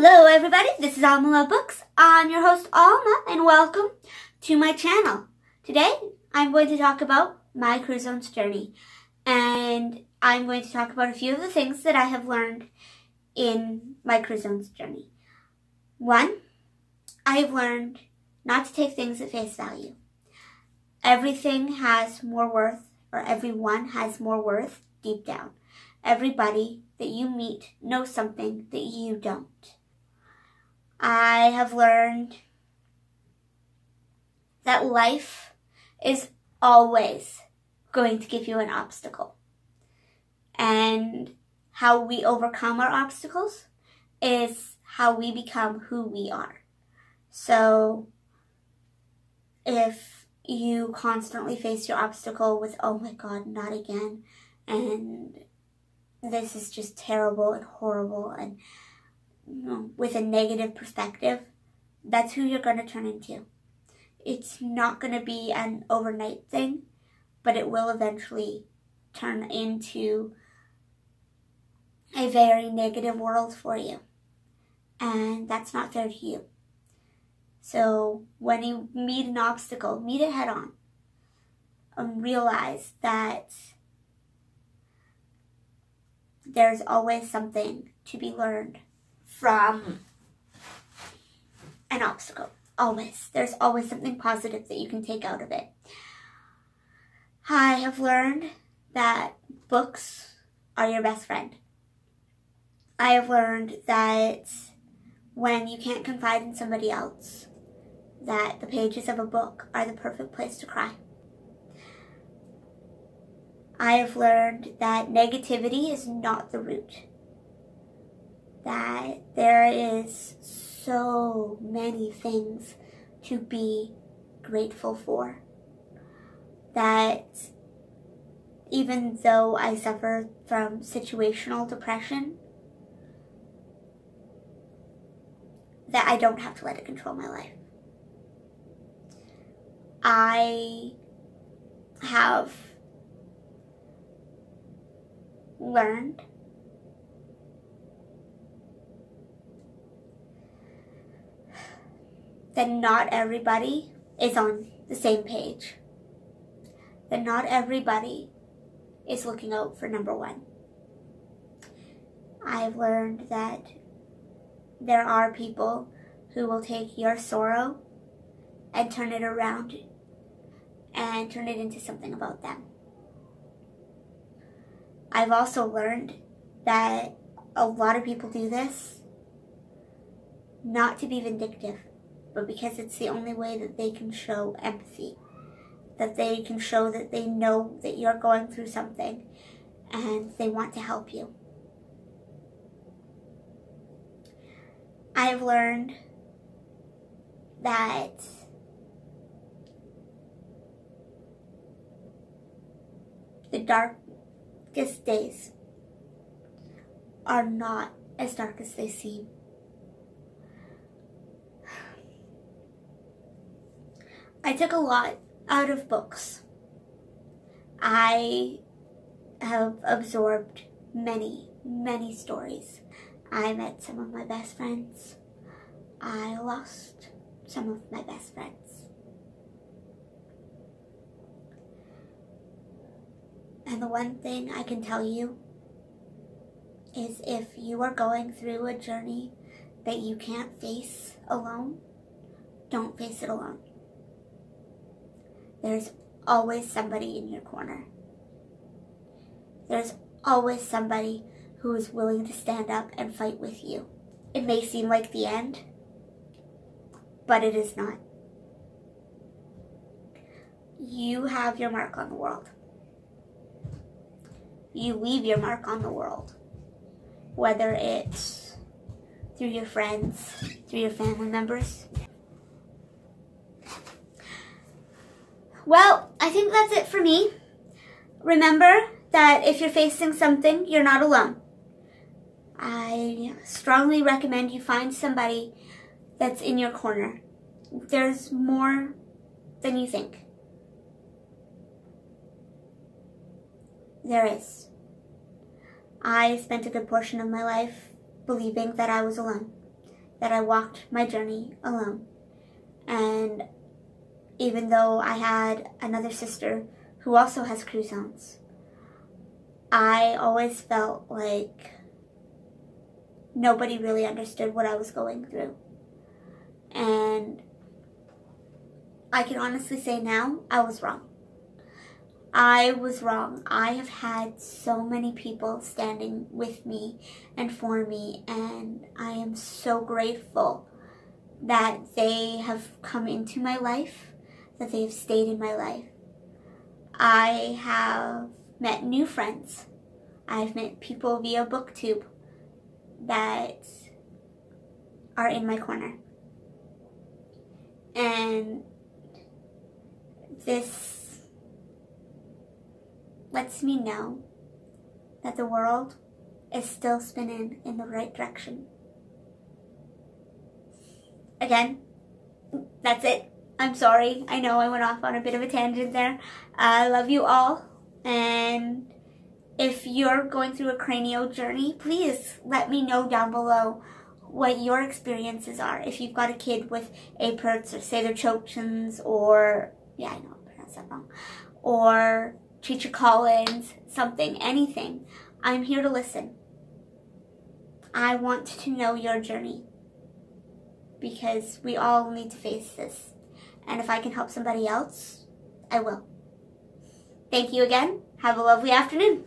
Hello everybody, this is Alma Love Books. I'm your host Alma and welcome to my channel. Today I'm going to talk about my Crouzon's journey, and I'm going to talk about a few of the things that I have learned in my Crouzon's journey. One, I have learned not to take things at face value. Everything has more worth, or everyone has more worth deep down. Everybody that you meet knows something that you don't. I have learned that life is always going to give you an obstacle. And how we overcome our obstacles is how we become who we are. So if you constantly face your obstacle with, oh my God, not again, and this is just terrible and horrible, and with a negative perspective, that's who you're going to turn into. It's not going to be an overnight thing, but it will eventually turn into a very negative world for you. And that's not fair to you. So when you meet an obstacle, meet it head on. And realize that there's always something to be learned from an obstacle. Always. There's always something positive that you can take out of it. I have learned that books are your best friend. I have learned that when you can't confide in somebody else, that the pages of a book are the perfect place to cry. I have learned that negativity is not the root. That there is so many things to be grateful for. That even though I suffer from situational depression, that I don't have to let it control my life. I have learned that not everybody is on the same page. That not everybody is looking out for number one. I've learned that there are people who will take your sorrow and turn it around and turn it into something about them. I've also learned that a lot of people do this not to be vindictive, but because it's the only way that they can show empathy, that they can show that they know that you're going through something and they want to help you. I have learned that the darkest days are not as dark as they seem. I took a lot out of books. I have absorbed many, many stories. I met some of my best friends. I lost some of my best friends. And the one thing I can tell you is if you are going through a journey that you can't face alone, don't face it alone. There's always somebody in your corner. There's always somebody who is willing to stand up and fight with you. It may seem like the end, but it is not. You have your mark on the world. You leave your mark on the world. Whether it's through your friends, through your family members. Well, I think that's it for me. Remember that if you're facing something, you're not alone. I strongly recommend you find somebody that's in your corner. There's more than you think. There is. I spent a good portion of my life believing that I was alone. that I walked my journey alone. And even though I had another sister who also has crouzons, I always felt like nobody really understood what I was going through. And I can honestly say now, I was wrong. I was wrong. I have had so many people standing with me and for me, and I am so grateful that they have come into my life, that they have stayed in my life. I have met new friends. I've met people via BookTube that are in my corner. And this lets me know that the world is still spinning in the right direction. Again, that's it. I'm sorry. I know I went off on a bit of a tangent there. I love you all. And if you're going through a cranial journey, please let me know down below what your experiences are. If you've got a kid with Apert or Satyr-Chochins, or, yeah, I know I pronounced that wrong, or Teacher Collins, something, anything, I'm here to listen. I want to know your journey, because we all need to face this. And if I can help somebody else, I will. Thank you again. Have a lovely afternoon.